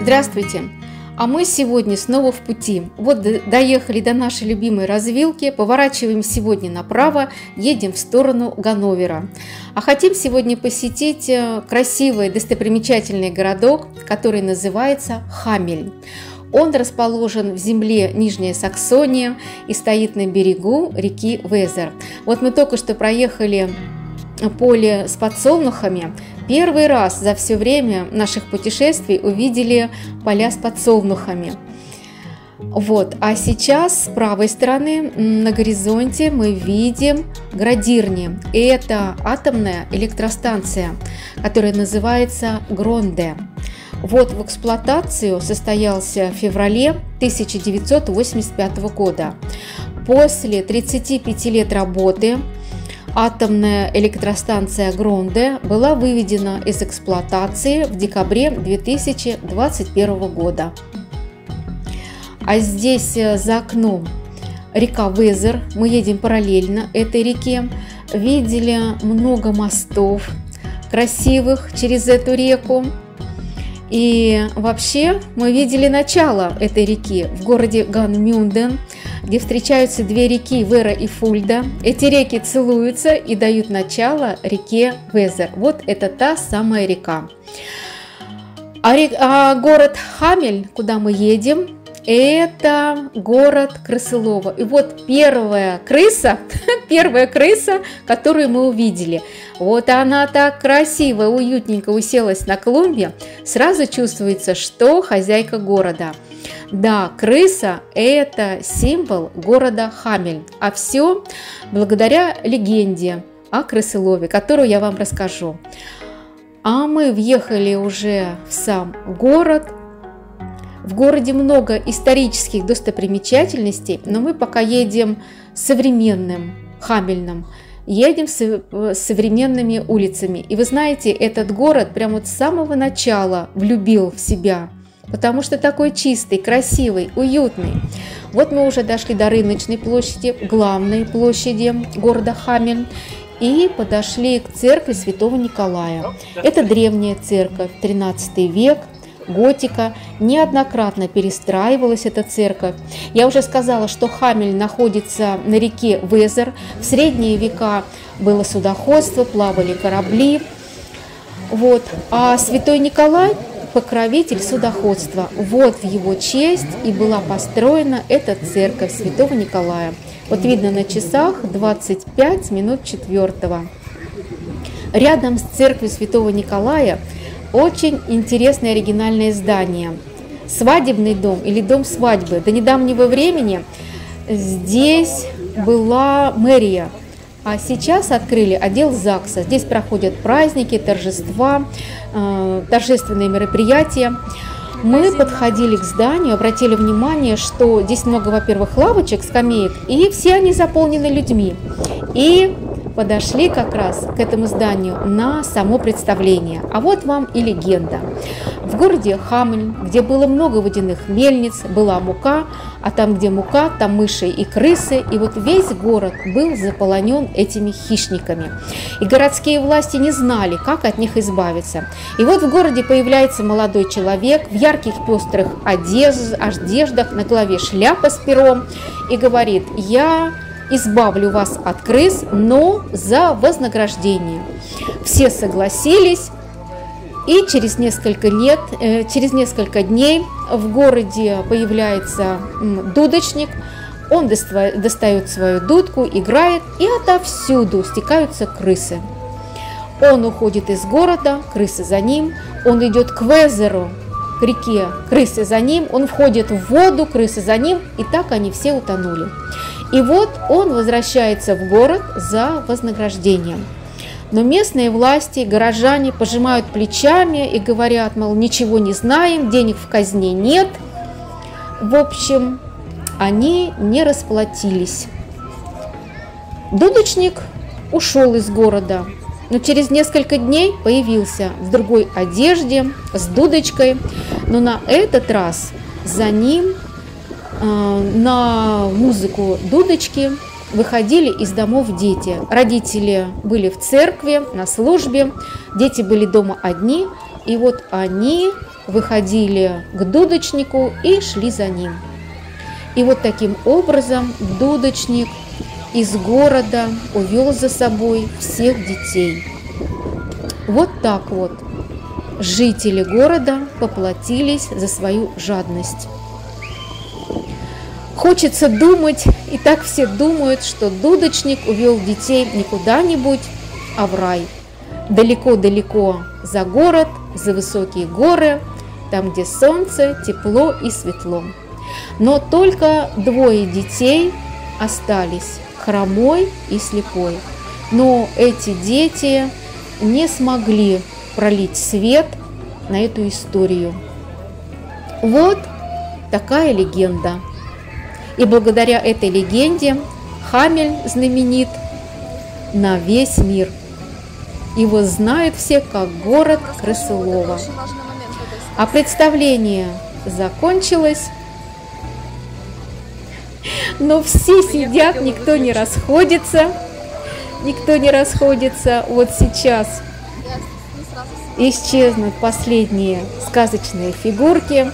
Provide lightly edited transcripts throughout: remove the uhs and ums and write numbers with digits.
Здравствуйте! А мы сегодня снова в пути. Вот доехали до нашей любимой развилки, поворачиваем сегодня направо, едем в сторону Ганновера. А хотим сегодня посетить красивый достопримечательный городок, который называется Хамельн. Он расположен в земле Нижняя Саксония и стоит на берегу реки Везер. Вот мы только что проехали поле с подсолнухами. Первый раз за все время наших путешествий увидели поля с подсолнухами. Вот. А сейчас с правой стороны на горизонте мы видим Градирни. И это атомная электростанция, которая называется Гронде. Вот в эксплуатацию состоялся в феврале 1985 года. После 35 лет работы атомная электростанция Гронде была выведена из эксплуатации в декабре 2021 года. А здесь за окном река Везер, мы едем параллельно этой реке, видели много мостов красивых через эту реку. И вообще мы видели начало этой реки в городе Ганмюнден, где встречаются две реки Вера и Фульда. Эти реки целуются и дают начало реке Везер. Вот это та самая река. А город Хамельн, куда мы едем, это город крысолова. И вот первая крыса, которую мы увидели. Вот она так красиво, уютненько уселась на клумбе. Сразу чувствуется, что хозяйка города. Да, крыса – это символ города Хамельн. А все благодаря легенде о крысолове, которую я вам расскажу. А мы въехали уже в сам город. В городе много исторических достопримечательностей, но мы пока едем современным Хамельном, едем с современными улицами. И вы знаете, этот город прямо вот с самого начала влюбил в себя, потому что такой чистый, красивый, уютный. Вот мы уже дошли до рыночной площади, главной площади города Хамельн, и подошли к церкви Святого Николая. Это древняя церковь, 13 век. Готика, неоднократно перестраивалась эта церковь. Я уже сказала, что Хамельн находится на реке Везер. В средние века было судоходство, плавали корабли. Вот. А Святой Николай – покровитель судоходства. Вот в его честь и была построена эта церковь Святого Николая. Вот видно на часах 25 минут 4. Рядом с церковью Святого Николая очень интересное оригинальное здание. Свадебный дом или дом свадьбы. До недавнего времени здесь была мэрия, а сейчас открыли отдел ЗАГСа. Здесь проходят праздники, торжества, торжественные мероприятия. Мы подходили к зданию, обратили внимание, что здесь много, во-первых, лавочек, скамеек, и все они заполнены людьми. И подошли как раз к этому зданию на само представление. А вот вам и легенда. В городе Хамельн, где было много водяных мельниц, была мука, а там, где мука, там мыши и крысы. И вот весь город был заполонен этими хищниками. И городские власти не знали, как от них избавиться. И вот в городе появляется молодой человек в ярких пестрых одеждах, на голове шляпа с пером, и говорит: «Я избавлю вас от крыс, но за вознаграждение». Все согласились, и через несколько дней в городе появляется дудочник. Он достает свою дудку, играет, и отовсюду стекаются крысы. Он уходит из города, крысы за ним, он идет к Везеру, к реке, крысы за ним, он входит в воду, крысы за ним, и так они все утонули. И вот он возвращается в город за вознаграждением. Но местные власти, горожане пожимают плечами и говорят, мол, ничего не знаем, денег в казне нет. В общем, они не расплатились. Дудочник ушел из города, но через несколько дней появился в другой одежде, с дудочкой. Но на этот раз за ним на музыку дудочки выходили из домов дети. Родители были в церкви, на службе, дети были дома одни, и вот они выходили к дудочнику и шли за ним. И вот таким образом дудочник из города увел за собой всех детей. Вот так вот жители города поплатились за свою жадность. Хочется думать, и так все думают, что дудочник увел детей не куда-нибудь, а в рай. Далеко-далеко за город, за высокие горы, там, где солнце, тепло и светло. Но только двое детей остались, хромой и слепой. Но эти дети не смогли пролить свет на эту историю. Вот такая легенда. И благодаря этой легенде Хамель знаменит на весь мир. Его знают все как город крысолова. А представление закончилось, но все сидят, никто не расходится. Никто не расходится. Вот сейчас исчезнут последние сказочные фигурки,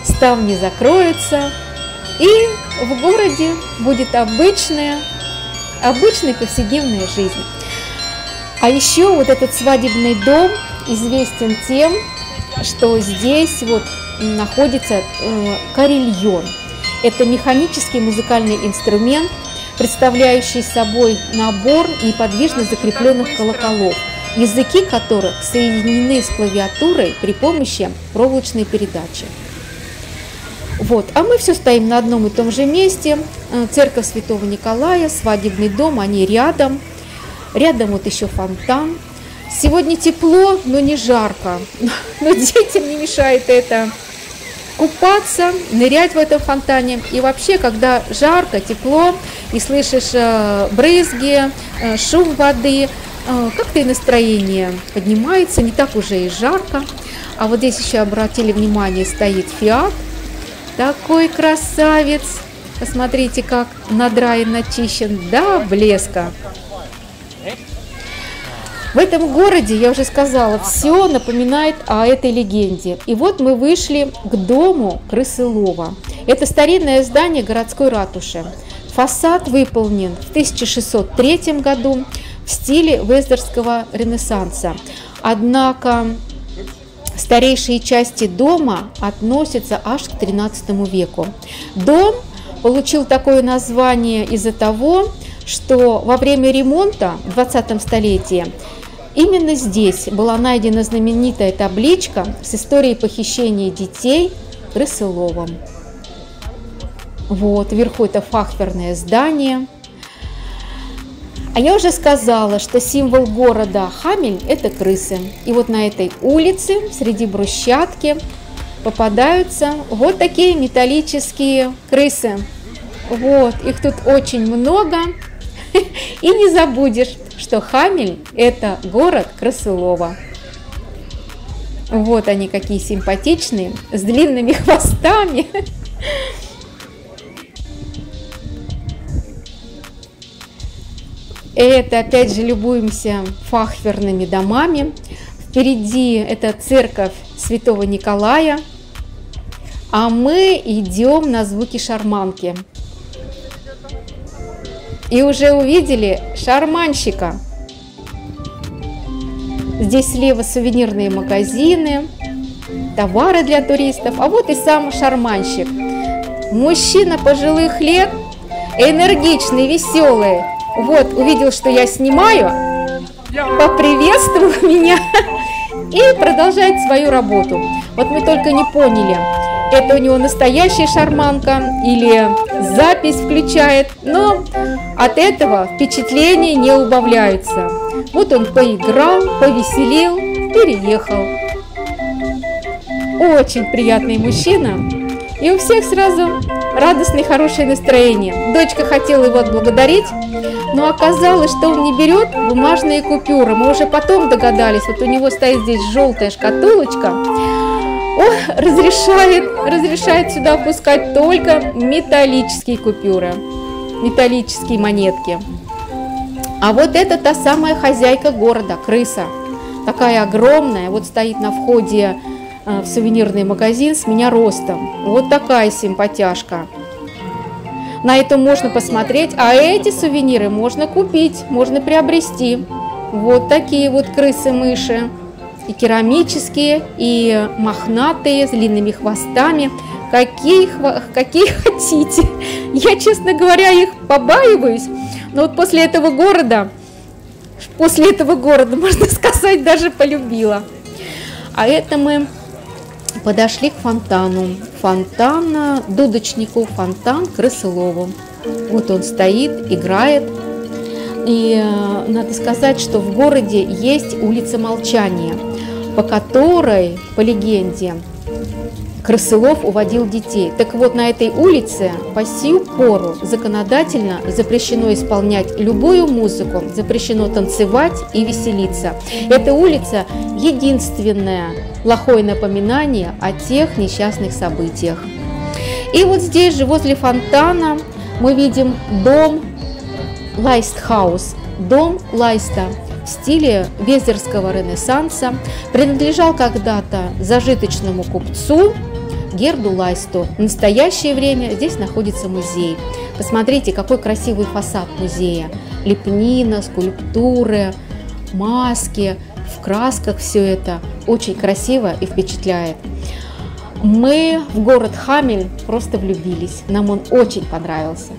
ставни закроются, и в городе будет обычная повседневная жизнь. А еще вот этот свадебный дом известен тем, что здесь вот находится карельон. Это механический музыкальный инструмент, представляющий собой набор неподвижно закрепленных колоколов, языки которых соединены с клавиатурой при помощи проволочной передачи. Вот. А мы все стоим на одном и том же месте. Церковь Святого Николая, свадебный дом, они рядом. Рядом вот еще фонтан. Сегодня тепло, но не жарко. Но детям не мешает это купаться, нырять в этом фонтане. И вообще, когда жарко, тепло, и слышишь брызги, шум воды, как-то и настроение поднимается, не так уже и жарко. А вот здесь еще обратили внимание, стоит Фиат. Такой красавец. Посмотрите, как надраен, начищен до блеска. В этом городе, я уже сказала, все напоминает о этой легенде. И вот мы вышли к дому крысолова. Это старинное здание городской ратуши. Фасад выполнен в 1603 году в стиле вездерского ренессанса. Однако старейшие части дома относятся аж к XIII веку. Дом получил такое название из-за того, что во время ремонта в 20 столетии именно здесь была найдена знаменитая табличка с историей похищения детей крысоловом. Вот, вверху это фахверное здание. А я уже сказала, что символ города Хамель – это крысы. И вот на этой улице среди брусчатки попадаются вот такие металлические крысы. Вот, их тут очень много. И не забудешь, что Хамель – это город крысолова. Вот они какие симпатичные, с длинными хвостами. Это опять же любуемся фахверными домами. Впереди это церковь Святого Николая, а мы идем на звуки шарманки. И уже увидели шарманщика. Здесь слева сувенирные магазины, товары для туристов, а вот и сам шарманщик. Мужчина пожилых лет, энергичный, веселый. Вот, увидел, что я снимаю, поприветствовал меня и продолжает свою работу. Вот мы только не поняли, это у него настоящая шарманка или запись включает, но от этого впечатления не убавляются. Вот он поиграл, повеселил, переехал. Очень приятный мужчина. И у всех сразу радостное, хорошее настроение. Дочка хотела его отблагодарить, но оказалось, что он не берет бумажные купюры. Мы уже потом догадались, вот у него стоит здесь желтая шкатулочка. Он разрешает сюда опускать только металлические купюры, металлические монетки. А вот это та самая хозяйка города, крыса. такая огромная, вот стоит на входе в сувенирный магазин с меня ростом. Вот такая симпатяшка. На это можно посмотреть, а эти сувениры можно купить, можно приобрести. Вот такие вот крысы-мыши. И керамические, и мохнатые, с длинными хвостами. Какие хотите. Я, честно говоря, их побаиваюсь. Но вот после этого города, можно сказать, даже полюбила. А это мы подошли к фонтану. Фонтан дудочнику, фонтан крысолову. Вот он стоит, играет. И надо сказать, что в городе есть улица Молчания, по которой, по легенде, Крысолов уводил детей. Так вот, на этой улице по сию пору законодательно запрещено исполнять любую музыку, запрещено танцевать и веселиться. Эта улица – единственное плохое напоминание о тех несчастных событиях. И вот здесь же, возле фонтана, мы видим дом Лайстхаус, дом Лайста в стиле везерского ренессанса, принадлежал когда-то зажиточному купцу Герду Лайсту. В настоящее время здесь находится музей. Посмотрите, какой красивый фасад музея. Лепнина, скульптуры, маски, в красках все это. Очень красиво и впечатляет. Мы в город Хамель просто влюбились. Нам он очень понравился.